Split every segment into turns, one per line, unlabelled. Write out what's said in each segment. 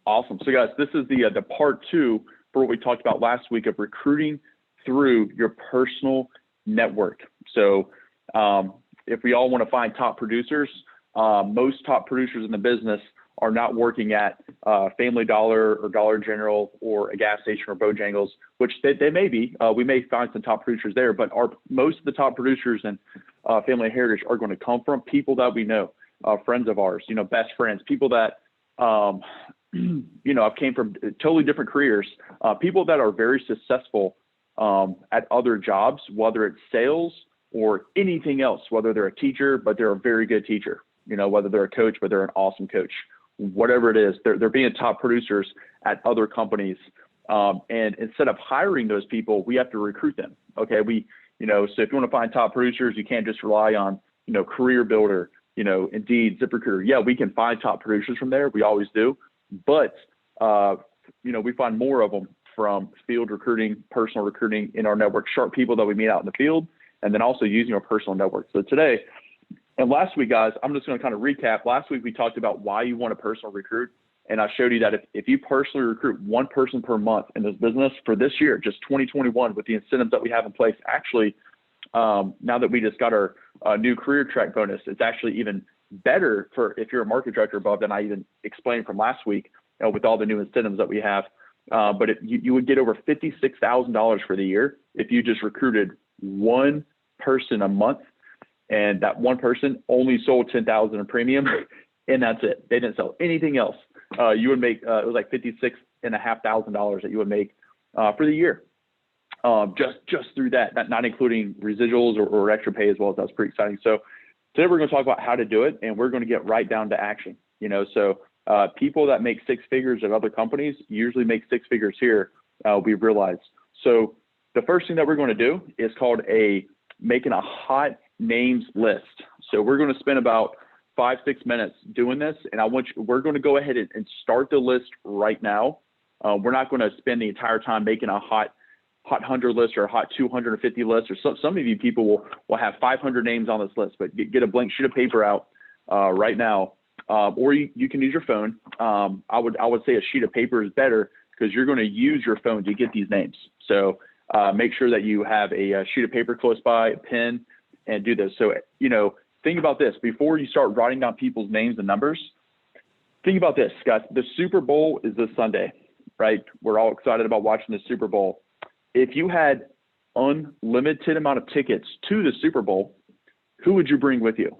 Awesome. So guys, this is the part two for what we talked about last week of recruiting through your personal network. So if we all want to find top producers, most top producers in the business are not working at Family Dollar or Dollar General or a gas station or Bojangles, which they may be. We may find some top producers there, but most of the top producers in Family Heritage are going to come from people that we know, friends of ours, best friends, people that, I've came from totally different careers, people that are very successful at other jobs, whether it's sales or anything else, whether they're a teacher, but they're a very good teacher, whether they're a coach, but they're an awesome coach, whatever it is, they're being top producers at other companies. And instead of hiring those people, we have to recruit them. Okay. So if you want to find top producers, you can't just rely on, Career Builder, Indeed, ZipRecruiter. Yeah, we can find top producers from there. We always do. But, we find more of them from field recruiting, personal recruiting in our network, sharp people that we meet out in the field, and then also using our personal network. So today, and last week, guys, I'm just going to kind of recap. Last week, we talked about why you want to personal recruit. And I showed you that if you personally recruit one person per month in this business for this year, just 2021, with the incentives that we have in place, actually, now that we just got our new career track bonus, it's actually even better for if you're a market director above than I even explained from last week with all the new incentives that we have. But you would get over $56,000 for the year if you just recruited one person a month, and that one person only sold $10,000 in premium, and that's it. They didn't sell anything else. You would make it was like $56,500 that you would make for the year, just through that, not including residuals or extra pay as well. That's pretty exciting. So today we're going to talk about how to do it, and we're going to get right down to action. So people that make six figures at other companies usually make six figures here. We've realized. So the first thing that we're going to do is called making a hot names list. So we're going to spend about 5-6 minutes doing this, and we're going to go ahead and start the list right now. We're not going to spend the entire time making a hot 100 list or a hot 250 list, or some of you people will have 500 names on this list, but get a blank sheet of paper out right now, or you can use your phone. I would say a sheet of paper is better because you're going to use your phone to get these names. So make sure that you have a sheet of paper close by, a pen, and do this. So think about this before you start writing down people's names and numbers. Think about this, guys. The Super Bowl is this Sunday, right? We're all excited about watching the Super Bowl. If you had unlimited amount of tickets to the Super Bowl, who would you bring with you?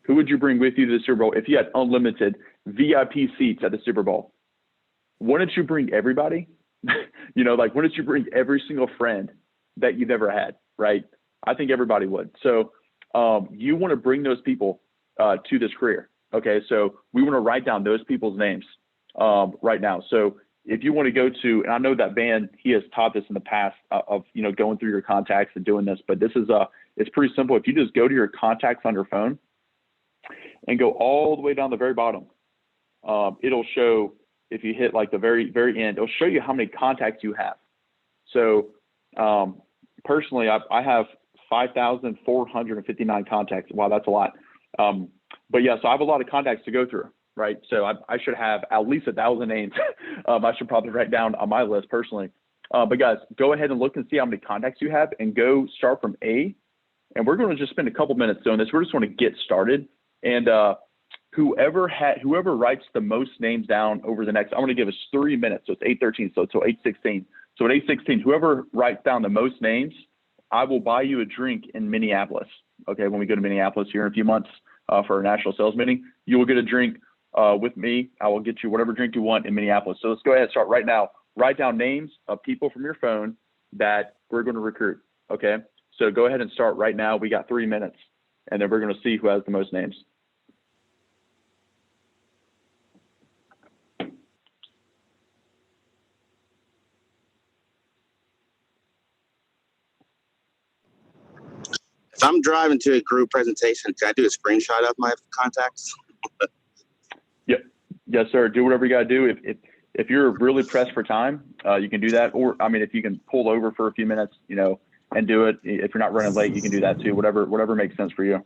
Who would you bring with you to the Super Bowl if you had unlimited VIP seats at the Super Bowl? Wouldn't you bring everybody? Wouldn't you bring every single friend that you've ever had, right? I think everybody would. So you want to bring those people to this career. Okay, so we want to write down those people's names right now. So if you want to go to, and I know that Van, he has taught this in the past of going through your contacts and doing this, but this is it's pretty simple. If you just go to your contacts on your phone and go all the way down the very bottom, it'll show, if you hit like the very, very end, it'll show you how many contacts you have. So personally, I have 5,459 contacts. Wow, that's a lot. But yeah, so I have a lot of contacts to go through, right? So I should have at least 1,000 names. I should probably write down on my list personally. But guys, go ahead and look and see how many contacts you have, and go start from A. And we're going to just spend a couple minutes doing this. We're just going to get started. And whoever writes the most names down over the next, I'm going to give us 3 minutes. So it's 8:13. So until 8:16. So at 8:16, whoever writes down the most names, I will buy you a drink in Minneapolis. Okay, when we go to Minneapolis here in a few months for our national sales meeting, you will get a drink with me. I will get you whatever drink you want in Minneapolis. So let's go ahead and start right now. Write down names of people from your phone that we're going to recruit. Okay, so go ahead and start right now. We got 3 minutes, and then we're going to see who has the most names.
If I'm driving to a group presentation, can I do a screenshot of my contacts?
Yep. Yes, sir. Do whatever you got to do. If you're really pressed for time, you can do that. Or, I mean, if you can pull over for a few minutes, and do it. If you're not running late, you can do that too. Whatever makes sense for you.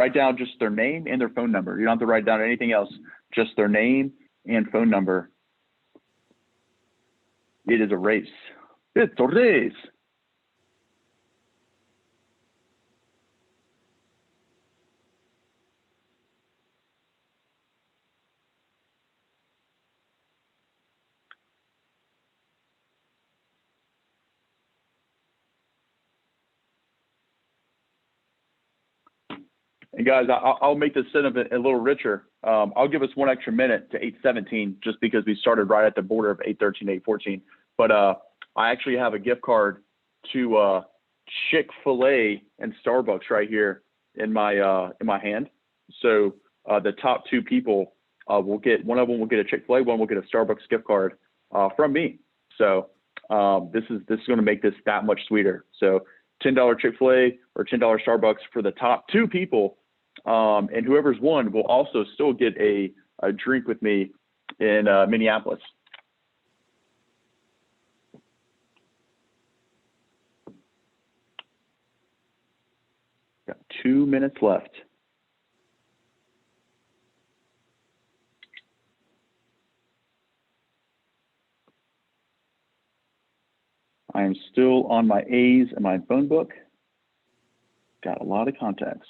Write down just their name and their phone number. You don't have to write down anything else, just their name and phone number. It is a race. It's a race. And guys, I'll make this sentiment a little richer. I'll give us 1 extra minute to 8:17 just because we started right at the border of 8:13, 8:14. But I actually have a gift card to Chick-fil-A and Starbucks right here in my hand. So the top 2 people will get, one of them will get a Chick-fil-A, one will get a Starbucks gift card from me. So this is going to make this that much sweeter. So $10 Chick-fil-A or $10 Starbucks for the top 2 people. And whoever's won will also still get a drink with me in Minneapolis. Got 2 minutes left. I am still on my A's in my phone book. Got a lot of contacts.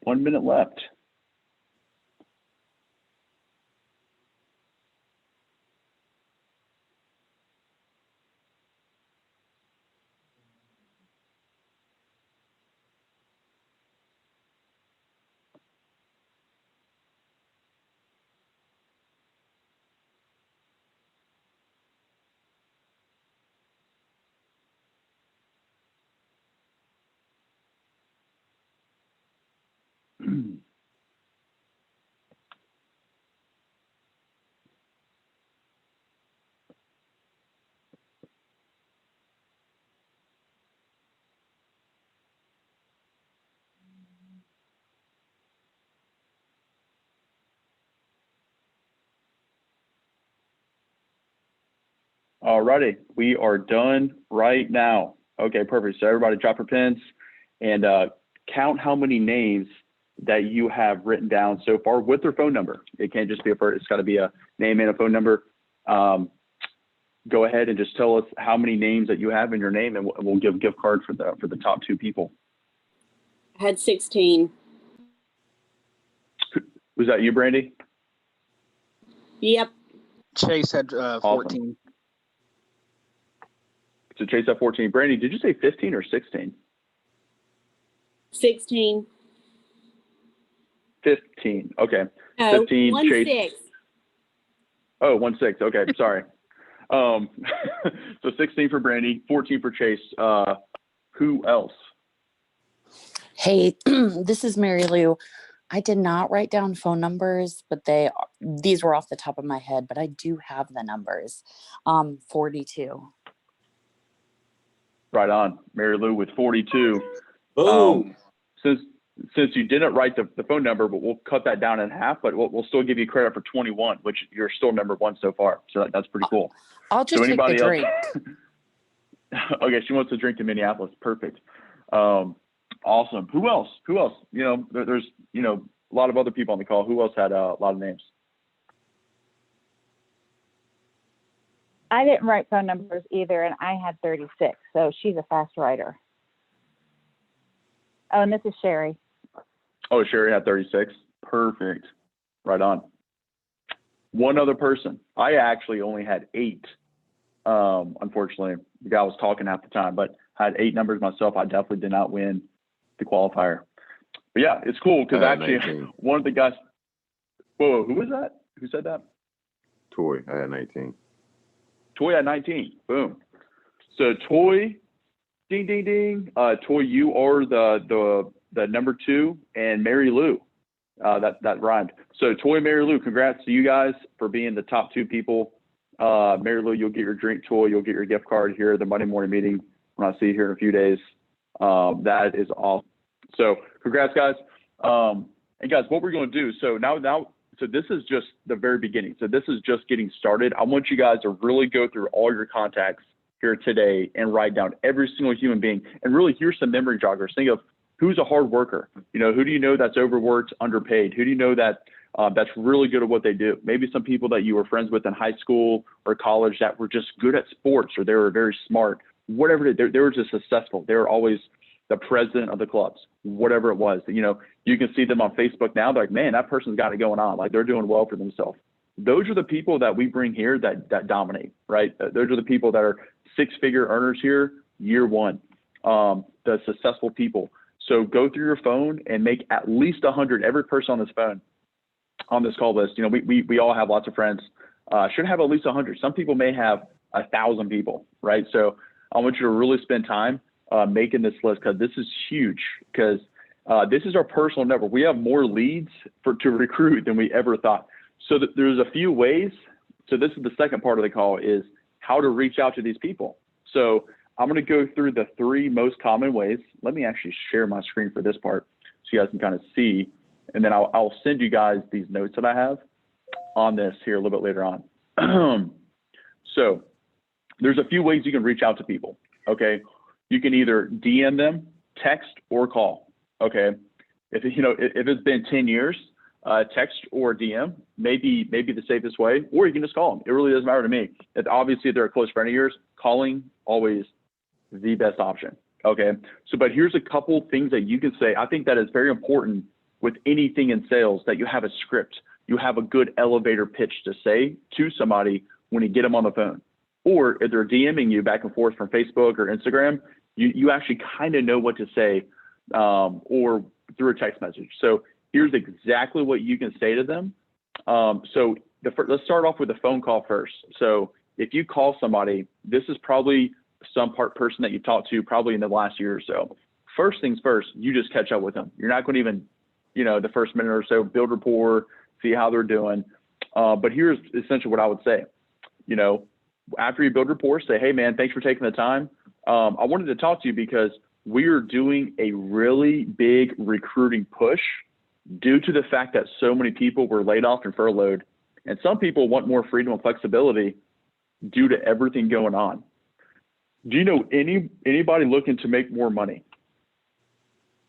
1 minute left. All righty, we are done right now. Okay, perfect. So everybody drop your pens and count how many names that you have written down so far with their phone number. It can't just be it's got to be a name and a phone number. Go ahead and just tell us how many names that you have in your name, and we'll give a gift card for the top 2 people.
I had 16.
Was that you, Brandy?
Yep.
Chase had 14.
Awesome. So Chase had 14. Brandy, did you say 15 or 16?
16.
15. Okay.
No,
15.
1
Chase.
6.
Oh, 1 6. Okay, sorry. So 16 for Brandy, 14 for Chase. Who else?
Hey, this is Mary Lou. I did not write down phone numbers, but these were off the top of my head, but I do have the numbers. 42.
Right on. Mary Lou with 42.
Boom.
Since you didn't write the phone number, but we'll cut that down in half, but we'll still give you credit for 21, which you're still number 1 so far. So that's pretty cool.
I'll just take the drink.
Okay, she wants to drink in Minneapolis. Perfect. Awesome. Who else? You know, there's a lot of other people on the call. Who else had a lot of names?
I didn't write phone numbers either, and I had 36, so she's a fast writer. Oh, and this is Sherry.
Oh, Sherry had 36. Perfect. Right on. One other person. I actually only had 8. Unfortunately, the guy was talking half the time, but I had 8 numbers myself. I definitely did not win the qualifier. But yeah, it's cool because actually
19.
One of the guys. Whoa, who was that? Who said that?
Tori, I had 19.
Toy at 19. Boom. So Toy, ding, ding, ding. Toy, you are the number 2, and Mary Lou. That rhymed. So Toy, Mary Lou, congrats to you guys for being the top 2 people. Mary Lou, you'll get your drink. Toy, you'll get your gift card here at the Monday morning meeting when I see you here in a few days. That is awesome. So congrats, guys. And guys, what we're going to do, so so this is just the very beginning. So this is just getting started. I want you guys to really go through all your contacts here today and write down every single human being. And really, here's some memory joggers. Think of who's a hard worker. Who do you know that's overworked, underpaid? Who do you know that that's really good at what they do? Maybe some people that you were friends with in high school or college that were just good at sports, or they were very smart. Whatever they were just successful. They were always the president of the clubs, whatever it was. You can see them on Facebook now. They're like, man, that person's got it going on. Like, they're doing well for themselves. Those are the people that we bring here that dominate, right? Those are the people that are 6-figure earners here, year one, the successful people. So go through your phone and make at least 100, every person on this phone, on this call list. We all have lots of friends, should have at least 100. Some people may have 1,000 people, right? So I want you to really spend time making this list, because this is huge, because this is our personal network. We have more leads to recruit than we ever thought. So there's a few ways. So this is the second part of the call, is how to reach out to these people. So I'm going to go through the 3 most common ways. Let me actually share my screen for this part so you guys can kind of see. And then I'll send you guys these notes that I have on this here a little bit later on. So there's a few ways you can reach out to people. Okay. You can either DM them, text, or call. Okay. If it's been 10 years, text or DM maybe the safest way, or you can just call them. It really doesn't matter to me. Obviously, if they're a close friend of yours, calling always the best option. Okay. So, but here's a couple things that you can say. I think that is very important with anything in sales, that you have a script. You have a good elevator pitch to say to somebody when you get them on the phone. Or if they're DMing you back and forth from Facebook or Instagram, you actually kind of know what to say, or through a text message. So here's exactly what you can say to them. So let's start off with a phone call first. So if you call somebody, this is probably some person that you talked to probably in the last year or so. First things first, you just catch up with them. You're not going to even, the first minute or so, build rapport, see how they're doing. But here's essentially what I would say. After you build rapport, say, hey, man, thanks for taking the time. I wanted to talk to you because we're doing a really big recruiting push due to the fact that so many people were laid off and furloughed. And some people want more freedom and flexibility due to everything going on. Do you know anybody looking to make more money?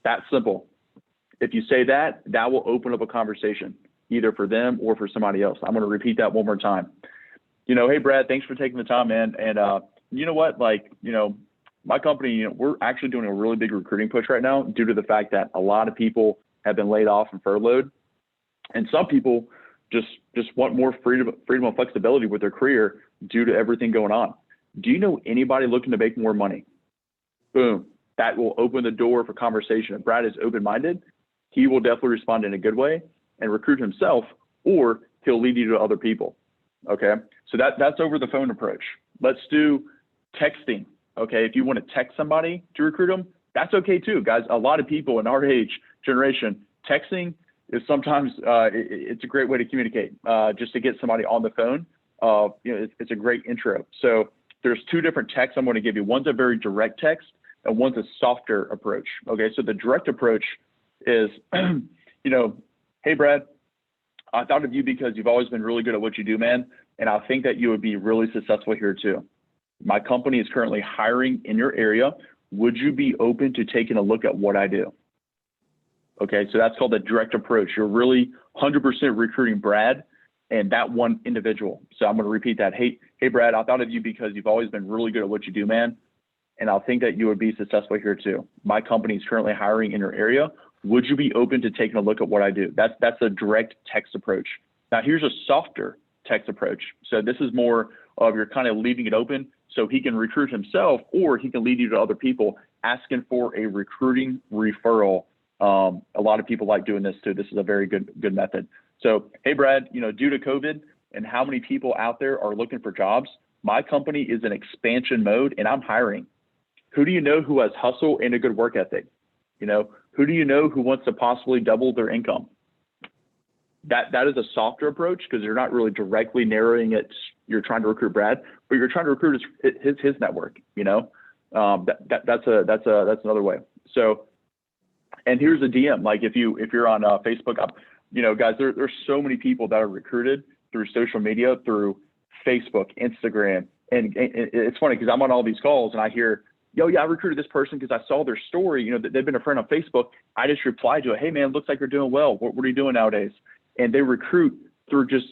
That's simple. If you say that, that will open up a conversation, either for them or for somebody else. I'm going to repeat that one more time. Hey, Brad, thanks for taking the time, man. And you know what? My company, we're actually doing a really big recruiting push right now due to the fact that a lot of people have been laid off and furloughed. And some people just want more freedom and flexibility with their career due to everything going on. Do you know anybody looking to make more money? Boom. That will open the door for conversation. If Brad is open-minded, he will definitely respond in a good way and recruit himself, or he'll lead you to other people. Okay. So that's over the phone approach. Let's do texting. Okay. If you want to text somebody to recruit them, that's okay too, guys. A lot of people in our age generation, texting is sometimes, it's a great way to communicate, just to get somebody on the phone. It's a great intro. So there's 2 different texts I'm going to give you. One's a very direct text and one's a softer approach. Okay. So the direct approach is, hey, Brad, I thought of you because you've always been really good at what you do, man. And I think that you would be really successful here too. My company is currently hiring in your area. Would you be open to taking a look at what I do? Okay, so that's called the direct approach. You're really 100% recruiting Brad and that one individual. So I'm going to repeat that. Hey, Brad, I thought of you because you've always been really good at what you do, man. And I think that you would be successful here too. My company is currently hiring in your area. Would you be open to taking a look at what I do? That's a direct text approach. Now here's a softer text approach. So this is more of you're kind of leaving it open so he can recruit himself, or he can lead you to other people asking for a recruiting referral. A lot of people like doing this too. This is a very good method. So, hey, Brad, due to COVID and how many people out there are looking for jobs, my company is in expansion mode and I'm hiring. Who do you know who has hustle and a good work ethic? You know, who do you know who wants to possibly double their income? That is a softer approach because you're not really directly narrowing it. You're trying to recruit Brad, but you're trying to recruit his network. You know, that's another way. So, and here's a DM. Like if you're on Facebook, you know, guys, there's so many people that are recruited through social media, through Facebook, Instagram, and it's funny because I'm on all these calls and I hear, yo, yeah, I recruited this person because I saw their story. You know, they've been a friend on Facebook. I just replied to it. Hey, man, looks like you're doing well. What are you doing nowadays? And they recruit through just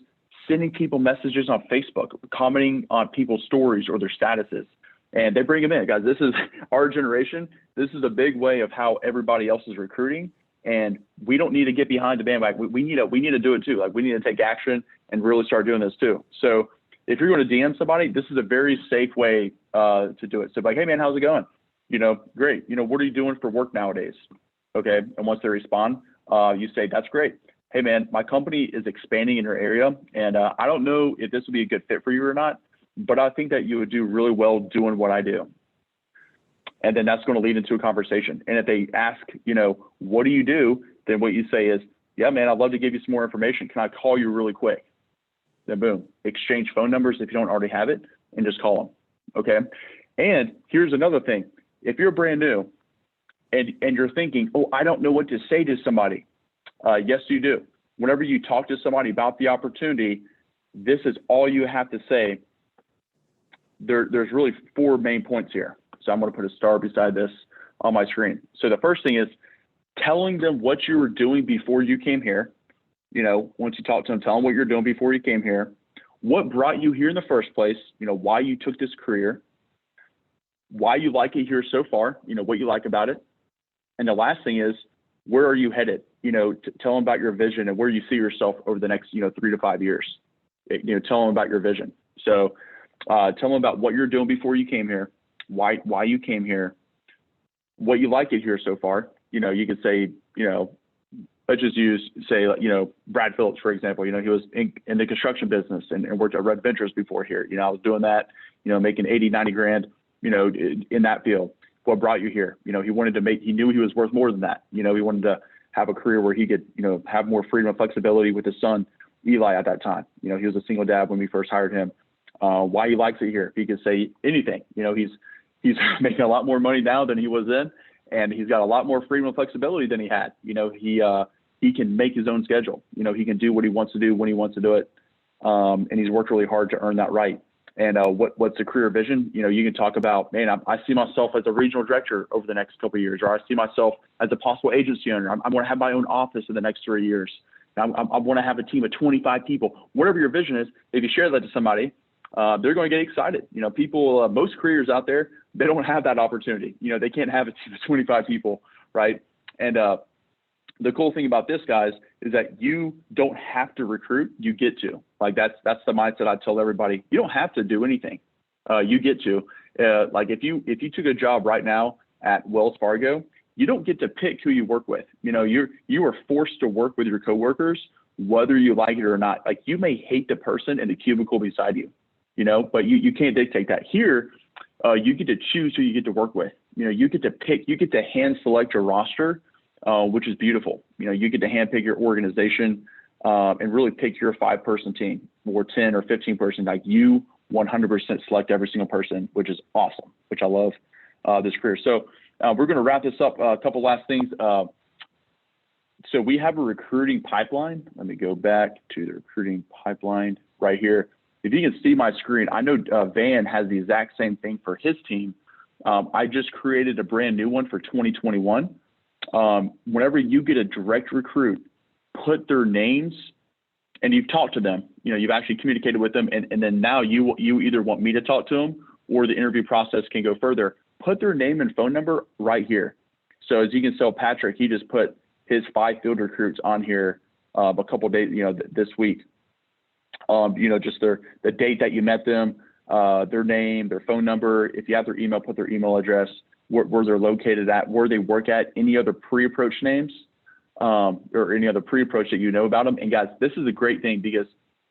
sending people messages on Facebook, commenting on people's stories or their statuses, and they bring them in. Guys, this is our generation. This is a big way of how everybody else is recruiting, and we don't need to get behind the bandwagon. We need to do it too. Like we need to take action and really start doing this too. So if you're going to DM somebody, this is a very safe way to do it. So like, hey man, how's it going? You know, great. You know, what are you doing for work nowadays? Okay. And once they respond, you say, that's great. Hey man, my company is expanding in your area, and I don't know if this would be a good fit for you or not, but I think that you would do really well doing what I do. And then that's going to lead into a conversation. And if they ask, you know, what do you do? Then what you say is, yeah, man, I'd love to give you some more information. Can I call you really quick? Then boom, exchange phone numbers if you don't already have it, and just call them. Okay. And here's another thing. If you're brand new and you're thinking, oh, I don't know what to say to somebody. Yes, you do. Whenever you talk to somebody about the opportunity, this is all you have to say. There's really 4 main points here. So I'm going to put a star beside this on my screen. So the first thing is telling them what you were doing before you came here. You know, once you talk to them, tell them what you're doing before you came here, what brought you here in the first place, you know, why you took this career, why you like it here so far, you know, what you like about it. And the last thing is, where are you headed? You know, tell them about your vision and where you see yourself over the next, you know, 3 to 5 years. You know, tell them about your vision. So tell them about what you're doing before you came here, why you came here, what you like it here so far. You know, you could say, you know, let's just say, you know, Brad Phillips, for example. You know, he was in the construction business and worked at Red Ventures before here. You know, I was doing that, you know, making 80, 90 grand, you know, in that field. What brought you here? You know, he knew he was worth more than that. You know, he wanted to have a career where he could, you know, have more freedom and flexibility with his son, Eli, at that time. You know, he was a single dad when we first hired him. Why he likes it here. He could say anything. You know, he's making a lot more money now than he was then, and he's got a lot more freedom and flexibility than he had. You know, he can make his own schedule. You know, he can do what he wants to do when he wants to do it. And he's worked really hard to earn that right. And what's the career vision? You know, you can talk about, man, I see myself as a regional director over the next couple of years, or I see myself as a possible agency owner. I'm going to have my own office in the next 3 years. I want to have a team of 25 people. Whatever your vision is, if you share that to somebody, they're going to get excited. You know, people, most careers out there, they don't have that opportunity. You know, they can't have a team of 25 people, right? And the cool thing about this, guys, is that you don't have to recruit, you get to. Like that's the mindset I tell everybody. You don't have to do anything. You get to. Like if you took a job right now at Wells Fargo, you don't get to pick who you work with. You know, you are forced to work with your coworkers, whether you like it or not. Like you may hate the person in the cubicle beside you, you know, but you can't dictate that. Here, you get to choose who you get to work with. You know, you get to pick, you get to hand select your roster, which is beautiful. You know, you get to hand pick your organization and really pick your 5-person team or 10 or 15 person. Like you 100% select every single person, which is awesome, which I love this career. So we're going to wrap this up. A couple last things. So we have a recruiting pipeline. Let me go back to the recruiting pipeline right here. If you can see my screen, I know Van has the exact same thing for his team. I just created a brand new one for 2021. Whenever you get a direct recruit, put their names, and you've talked to them, you know, you've actually communicated with them, and then now you either want me to talk to them or the interview process can go further. Put their name and phone number right here. So as you can tell, Patrick, he just put his 5 field recruits on here a couple of days, you know, this week. You know, just the date that you met them, their name, their phone number. If you have their email, put their email address, where they're located at, where they work at, any other pre-approach names, or any other pre-approach that you know about them. And guys, this is a great thing because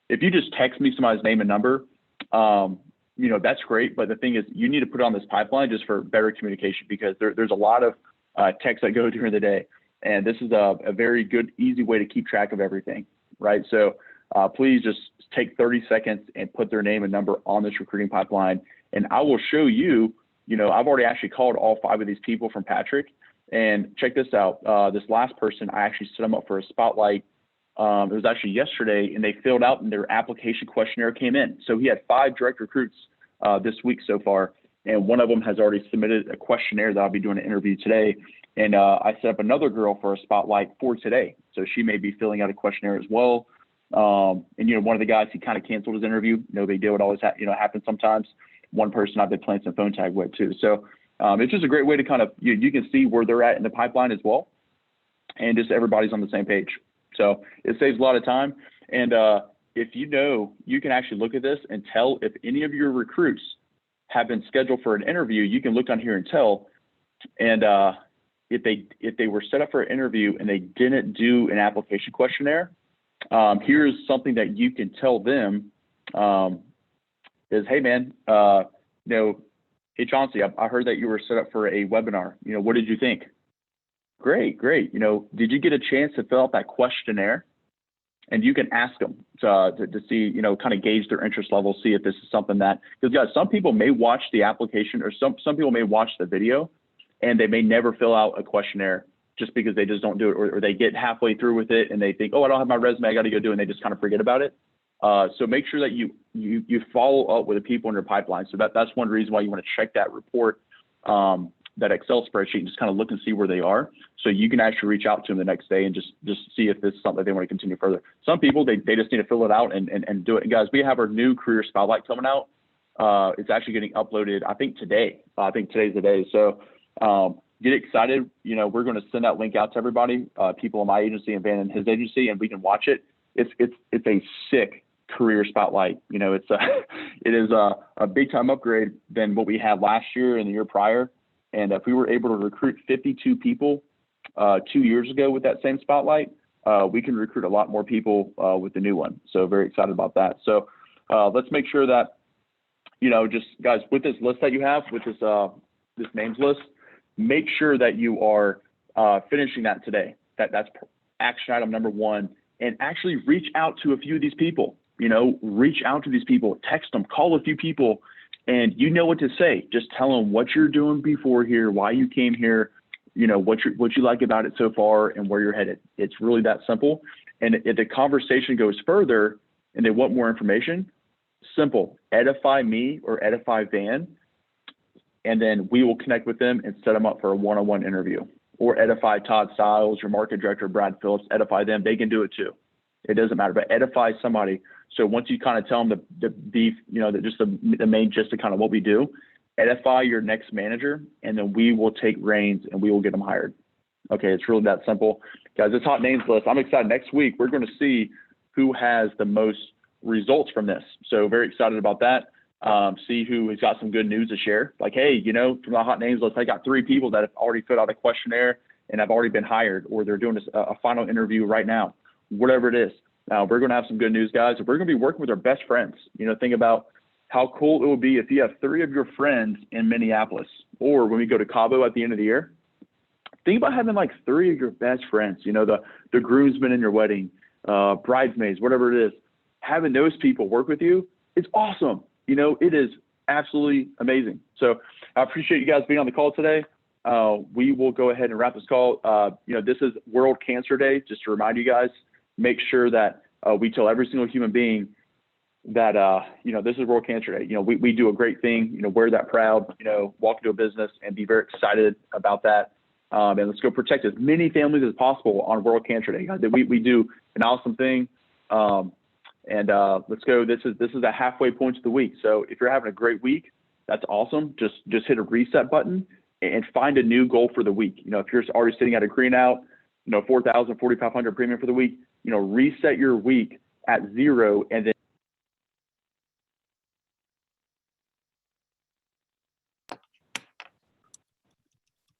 if you just text me somebody's name and number, that's great. But the thing is, you need to put on this pipeline just for better communication, because there's a lot of texts that go during the day. And this is a very good, easy way to keep track of everything, right? So please just take 30 seconds and put their name and number on this recruiting pipeline. And I will show you, I've already actually called all 5 of these people from Patrick. And check this out. This last person, I actually set them up for a spotlight. It was actually yesterday, and they filled out and their application questionnaire came in. So he had 5 direct recruits this week so far. And one of them has already submitted a questionnaire that I'll be doing an interview today. And I set up another girl for a spotlight for today. So she may be filling out a questionnaire as well. And, one of the guys, he kind of canceled his interview. No big deal. It always happens sometimes. One person I've been playing some phone tag with too. So it's just a great way to kind of, you can see where they're at in the pipeline as well. And just everybody's on the same page. So it saves a lot of time. And if you can actually look at this and tell if any of your recruits have been scheduled for an interview. You can look down here and tell. And if they were set up for an interview and they didn't do an application questionnaire, here's something that you can tell them is, hey man, hey Chauncey, I heard that you were set up for a webinar. What did you think? Great. Did you get a chance to fill out that questionnaire? And you can ask them to see, kind of gauge their interest level, see if this is something that, because guys, some people may watch the application, or some people may watch the video and they may never fill out a questionnaire just because they just don't do it, or they get halfway through with it and they think, oh, I don't have my resume, I got to go do it, and they just kind of forget about it. So make sure that you follow up with the people in your pipeline. So that's one reason why you want to check that report, that Excel spreadsheet, and just kind of look and see where they are. So you can actually reach out to them the next day and just see if this is something they want to continue further. Some people, they just need to fill it out and do it. And guys, we have our new career spotlight coming out. It's actually getting uploaded, I think today. I think today's the day. So get excited. We're going to send that link out to everybody, people in my agency and Van and his agency, and we can watch it. It's a sick career spotlight. It is a big time upgrade than what we had last year and the year prior. And if we were able to recruit 52 people 2 years ago with that same spotlight, we can recruit a lot more people with the new one. So very excited about that. So let's make sure that, just guys, with this list that you have, with this names list, make sure that you are finishing that today. That's action item number 1. And actually reach out to a few of these people. Reach out to these people, text them, call a few people. And you know what to say. Just tell them what you're doing before here, why you came here, what you like about it so far, and where you're headed. It's really that simple. And if the conversation goes further and they want more information, simple, edify me or edify Van, and then we will connect with them and set them up for a one-on-one interview. Or edify Todd Stiles, your market director, Brad Phillips, edify them. They can do it too. It doesn't matter, but edify somebody. So once you kind of tell them the beef, the main gist of kind of what we do, edify your next manager, and then we will take reins and we will get them hired. Okay, it's really that simple. Guys, this hot names list, I'm excited. Next week, we're going to see who has the most results from this. So very excited about that. See who has got some good news to share. Like, hey, from the hot names list, I got 3 people that have already filled out a questionnaire and have already been hired, or they're doing a final interview right now, whatever it is. Now, we're going to have some good news, guys. We're going to be working with our best friends. Think about how cool it will be if you have 3 of your friends in Minneapolis, or when we go to Cabo at the end of the year. Think about having like 3 of your best friends, the groomsmen in your wedding, bridesmaids, whatever it is. Having those people work with you, it's awesome. It is absolutely amazing. So I appreciate you guys being on the call today. We will go ahead and wrap this call. This is World Cancer Day. Just to remind you guys, make sure that we tell every single human being that, this is World Cancer Day. We do a great thing, wear that proud, walk into a business and be very excited about that. And let's go protect as many families as possible on World Cancer Day. We do an awesome thing. And let's go. This is a halfway point to the week. So if you're having a great week, that's awesome. Just hit a reset button and find a new goal for the week. If you're already sitting at a green out, 4,000, 4,500 premium for the week, reset your week at 0, and then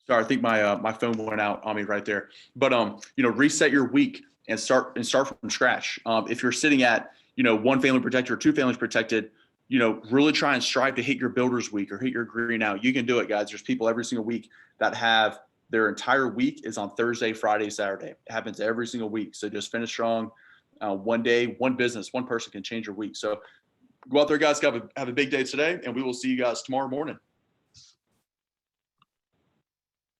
sorry, I think my phone went out on me right there. But reset your week and start from scratch. If you're sitting at 1 family protected or 2 families protected,
really try and strive to hit your builder's week or hit your green out, you can do it, guys. There's people every single week that have their entire week is on Thursday, Friday, Saturday. It happens every single week. So just finish strong. One day, one business, one person can change your week. So go out there, guys. Have a big day today, and we will see you guys tomorrow morning.